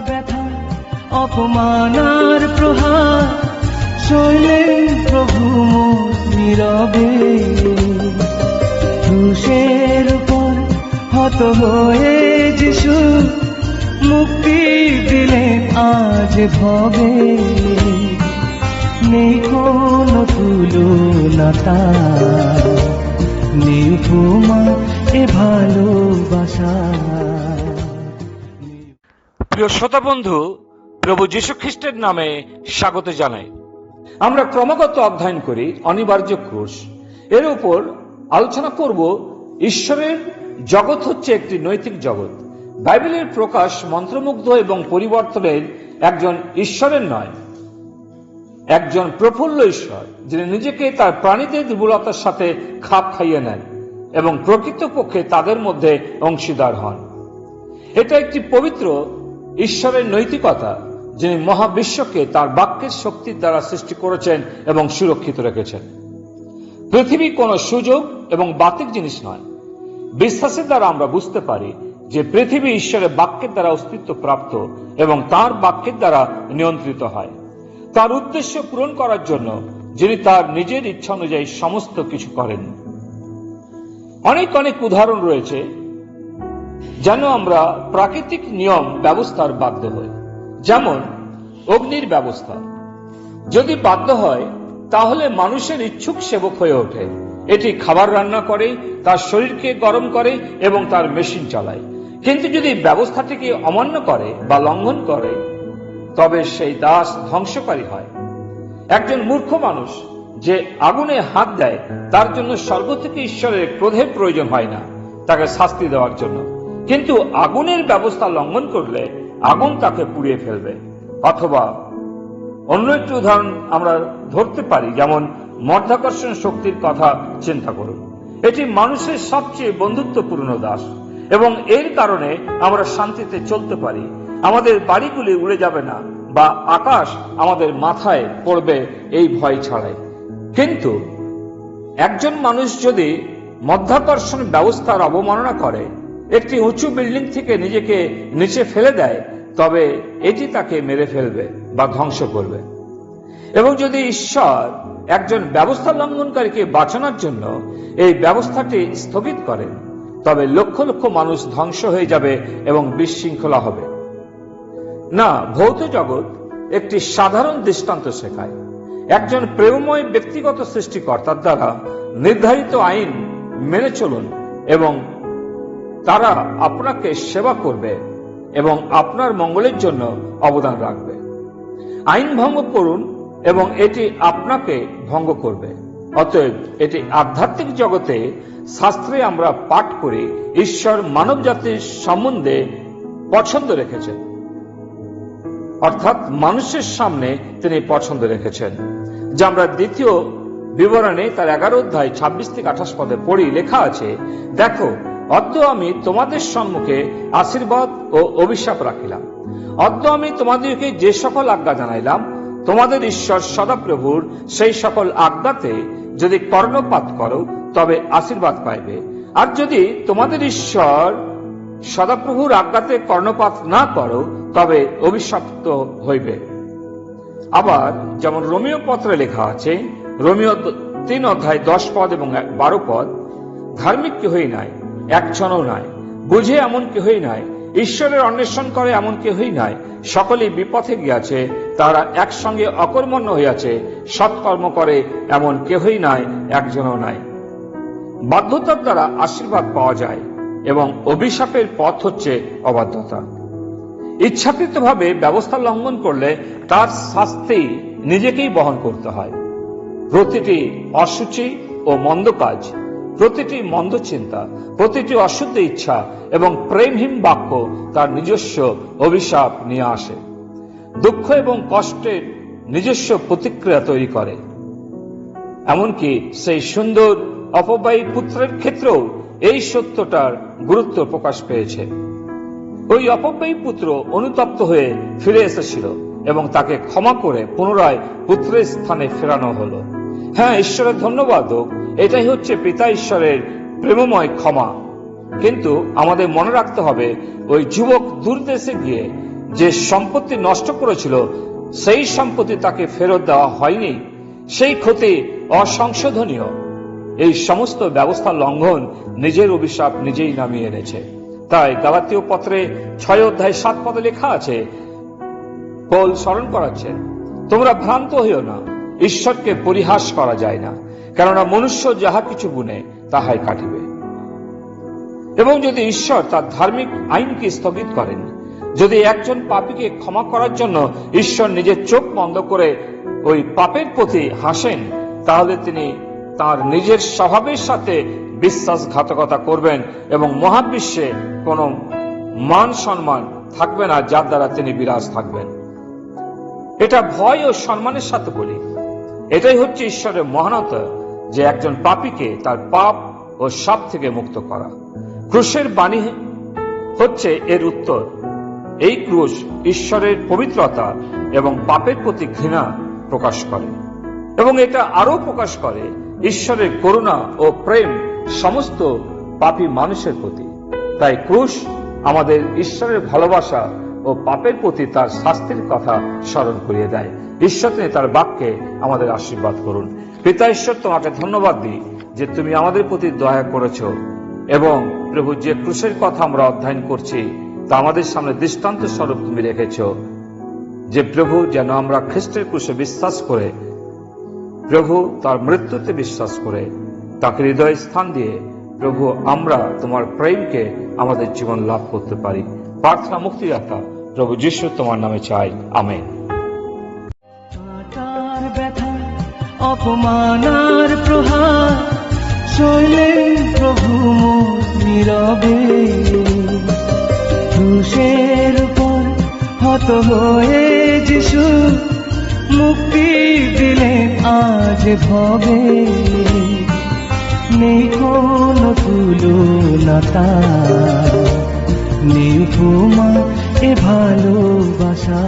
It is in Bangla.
ব্যথা অপমানার প্রহার শৈলেন প্রভু মোর নীরবে, ক্রুশের উপর হত হয়ে যিশু মুক্তি দিলেন আজ ভবে। নেই কোনো তুলনা তার, নেই উপমা এ ভালোবাসা। প্রিয় শ্রোতা বন্ধু, প্রভু যীশু খ্রিস্টের নামে স্বাগত জানাই। আমরা ক্রমাগত অধ্যয়ন করি অনিবার্য ক্রুশ। এর উপর আলোচনা করব ঈশ্বরের জগৎ হচ্ছে একটি নৈতিক জগৎ। বাইবেলের প্রকাশ মন্ত্রমুগ্ধ এবং পরিবর্তনের একজন ঈশ্বরের নয়, একজন প্রফুল্ল ঈশ্বর, যিনি নিজেকে তার প্রাণীদের দুর্বলতার সাথে খাপ খাইয়ে নেন এবং প্রকৃতপক্ষে তাদের মধ্যে অংশীদার হন। এটা একটি পবিত্র ঈশ্বরের নৈতিকতা, যিনি মহাবিশ্বকে তার বাক্যের শক্তির দ্বারা সৃষ্টি করেছেন এবং সুরক্ষিত রেখেছেন। পৃথিবী কোনো সুযোগ এবং বাতিক জিনিস নয়। বিশ্বাসের দ্বারা আমরা বুঝতে পারি যে পৃথিবী ঈশ্বরের বাক্যের দ্বারা অস্তিত্ব প্রাপ্ত এবং তার বাক্যের দ্বারা নিয়ন্ত্রিত হয়, তার উদ্দেশ্য পূরণ করার জন্য, যিনি তার নিজের ইচ্ছা অনুযায়ী সমস্ত কিছু করেন। অনেক অনেক উদাহরণ রয়েছে যেন আমরা প্রাকৃতিক নিয়ম ব্যবস্থার বাধ্য হই। যেমন অগ্নির ব্যবস্থা যদি বাধ্য হয়, তাহলে মানুষের ইচ্ছুক সেবক হয়ে ওঠে। এটি খাবার রান্না করে, তার শরীরকে গরম করে এবং তার মেশিন চালায়। কিন্তু যদি ব্যবস্থাটিকে অমান্য করে বা লঙ্ঘন করে, তবে সেই দাস ধ্বংসকারী হয়। একজন মূর্খ মানুষ যে আগুনে হাত দেয়, তার জন্য স্বর্গ থেকে ঈশ্বরের ক্রোধের প্রয়োজন হয় না তাকে শাস্তি দেওয়ার জন্য। কিন্তু আগুনের ব্যবস্থা লঙ্ঘন করলে আগুন তাকে পুড়িয়ে ফেলবে। অথবা অন্য একটি উদাহরণ আমরা ধরতে পারি, যেমন মাধ্যাকর্ষণ শক্তির কথা চিন্তা করুন। এটি মানুষের সবচেয়ে বন্ধুত্বপূর্ণ দাস এবং এর কারণে আমরা শান্তিতে চলতে পারি। আমাদের বাড়িগুলি উড়ে যাবে না বা আকাশ আমাদের মাথায় পড়বে এই ভয় ছাড়াই। কিন্তু একজন মানুষ যদি মাধ্যাকর্ষণ ব্যবস্থার অবমাননা করে, একটি উঁচু বিল্ডিং থেকে নিজেকে নিচে ফেলে দেয়, তবে এটি তাকে মেরে ফেলবে বা ধ্বংস করবে। এবং যদি ঈশ্বর একজন ব্যবস্থা লঙ্ঘনকারীকে বাঁচানোর জন্য এই ব্যবস্থাটি স্থগিত করেন, তবে লক্ষ লক্ষ মানুষ ধ্বংস হয়ে যাবে এবং বিশৃঙ্খলা হবে। না, ভৌত জগৎ একটি সাধারণ দৃষ্টান্ত শেখায়। একজন প্রেমময় ব্যক্তিগত সৃষ্টিকর্তার দ্বারা নির্ধারিত আইন মেনে চলুন এবং তারা আপনাকে সেবা করবে এবং আপনার মঙ্গলের জন্য অবদান রাখবে। আইন ভঙ্গ করুন এবং এটি আপনাকে ভঙ্গ করবে। অতএব এটি আধ্যাত্মিক জগতে শাস্ত্রে আমরা পাঠ করি ঈশ্বর মানব জাতির সম্বন্ধে পছন্দ রেখেছেন, অর্থাৎ মানুষের সামনে তিনি পছন্দ রেখেছেন, যা আমরা দ্বিতীয় বিবরণে তার 11 অধ্যায় 26 থেকে 28 পদে পড়ি। লেখা আছে, দেখো, অদ্য আমি তোমাদের সম্মুখে আশীর্বাদ ও অভিশাপ রাখিলাম। অদ্য আমি তোমাদেরকে যে সকল আজ্ঞা জানাইলাম, তোমাদের ঈশ্বর সদাপ্রভুর সেই সকল আজ্ঞাতে যদি কর্ণপাত করো, তবে আশীর্বাদ পাইবে। আর যদি তোমাদের ঈশ্বর সদাপ্রভুর আজ্ঞাতে কর্ণপাত না করো, তবে অভিশপ্ত হইবে। আবার যেমন রোমীয় পত্রে লেখা আছে, রোমীয় 3 অধ্যায় 10 পদ এবং 12 পদ, ধার্মিক কেহই নাই, একজনও নাই, বুঝে এমন কেহই নাই, ঈশ্বরের অন্বেষণ করে এমন কেহই নাই, সকলেই বিপথে গিয়াছে, তারা একসঙ্গে অকর্মণ্য হইয়াছে, সৎকর্ম করে এমন কেহই নাই, একজনও নাই। বাধ্যতার দ্বারা আশীর্বাদ পাওয়া যায় এবং অভিশাপের পথ হচ্ছে অবাধ্যতা। ইচ্ছাকৃতভাবে ব্যবস্থা লঙ্ঘন করলে তার শাস্তি নিজেকেই বহন করতে হয়। প্রতিটি অসুচি ও মন্দ কাজ, প্রতিটি মন্দ চিন্তা, প্রতিটি অশুদ্ধ ইচ্ছা এবং প্রেমহীন বাক্য তার নিজস্ব অভিশাপ নিয়ে আসে। দুঃখ এবং কষ্টের নিজস্ব প্রতিক্রিয়া তৈরি করে। এমনকি সেই সুন্দর অপবায়ী পুত্রের ক্ষেত্রেও এই সত্যটার গুরুত্ব প্রকাশ পেয়েছে। ওই অপবায়ী পুত্র অনুতপ্ত হয়ে ফিরে এসেছিল এবং তাকে ক্ষমা করে পুনরায় পুত্রের স্থানে ফেরানো হলো। হ্যাঁ, ঈশ্বরের ধন্যবাদ হোক, এটাই হচ্ছে পিতা ঈশ্বরের প্রেমময় ক্ষমা। কিন্তু আমাদের মনে রাখতে হবে, ওই যুবক দূর দেশে গিয়ে যে সম্পত্তি নষ্ট করেছিল সেই সম্পত্তি তাকে ফেরত দেওয়া হয়নি, সেই ক্ষতি অসংশোধনীয়। এই সমস্ত ব্যবস্থা লঙ্ঘন নিজের অভিশাপ নিজেই নামিয়ে এনেছে। তাই গালাতীয় পত্রে 6:7 লেখা আছে, পৌল স্মরণ করাচ্ছেন, তোমরা ভ্রান্ত হইও না, ঈশ্বরকে পরিহাস করা যায় না, কেননা মনুষ্য যাহা কিছু বুনে তাহাই কাটিবে। এবং যদি ঈশ্বর তার ধার্মিক আইনকে স্থগিত করেন, যদি একজন পাপীকে ক্ষমা করার জন্য ঈশ্বর নিজের চোখ বন্ধ করে ওই পাপের প্রতি হাসেন, তাহলে তিনি তার নিজের স্বভাবের সাথে বিশ্বাসঘাতকতা করবেন এবং মহাবিশ্বে কোনো মান সম্মান থাকবে না যার দ্বারা তিনি বিরাজ থাকবেন। এটা ভয় ও সম্মানের সাথে বলি, এটাই হচ্ছে ঈশ্বরের মহানতা, যে একজন পাপীকে তার পাপ ও সাপ থেকে মুক্ত করা। ক্রুশের বাণী হচ্ছে এর উত্তর। এই ক্রুশ ঈশ্বরের পবিত্রতা এবং পাপের প্রতি ঘৃণা প্রকাশ করে, এবং এটা আরো প্রকাশ করে ঈশ্বরের করুণা ও প্রেম সমস্ত পাপী মানুষের প্রতি। তাই ক্রুশ আমাদের ঈশ্বরের ভালোবাসা ও পাপের প্রতি তার শাস্তির কথা স্মরণ করিয়ে দেয়। ঈশ্বর তিনি তার বাক্যে আমাদের আশীর্বাদ করুন। পিতা ঈশ্বর, তোমাকে ধন্যবাদ দিই যে তুমি আমাদের প্রতি দয়া করেছ, এবং প্রভু যে ক্রুশের কথা আমরা অধ্যয়ন করছি তা আমাদের সামনে দৃষ্টান্ত স্বরূপ তুমি রেখেছ, যে প্রভু যেন আমরা খ্রিস্টের ক্রুশে বিশ্বাস করে, প্রভু তার মৃত্যুতে বিশ্বাস করে, তাকে হৃদয়ে স্থান দিয়ে প্রভু আমরা তোমার প্রেমকে আমাদের জীবন লাভ করতে পারি। প্রার্থনা মুক্তিদাতা প্রভু যিশু তোমার নামে চাই, আমেন। কাঁটার ব্যথা, অপমানার প্রহার সইলেন প্রভু মোর নীরবে, ক্রুশের উপর হত হয়ে যিশু মুক্তি দিলেন আজ ভবে। নেই কোনো তুলনা তার, নেই উপমা এ ভালোবাসা।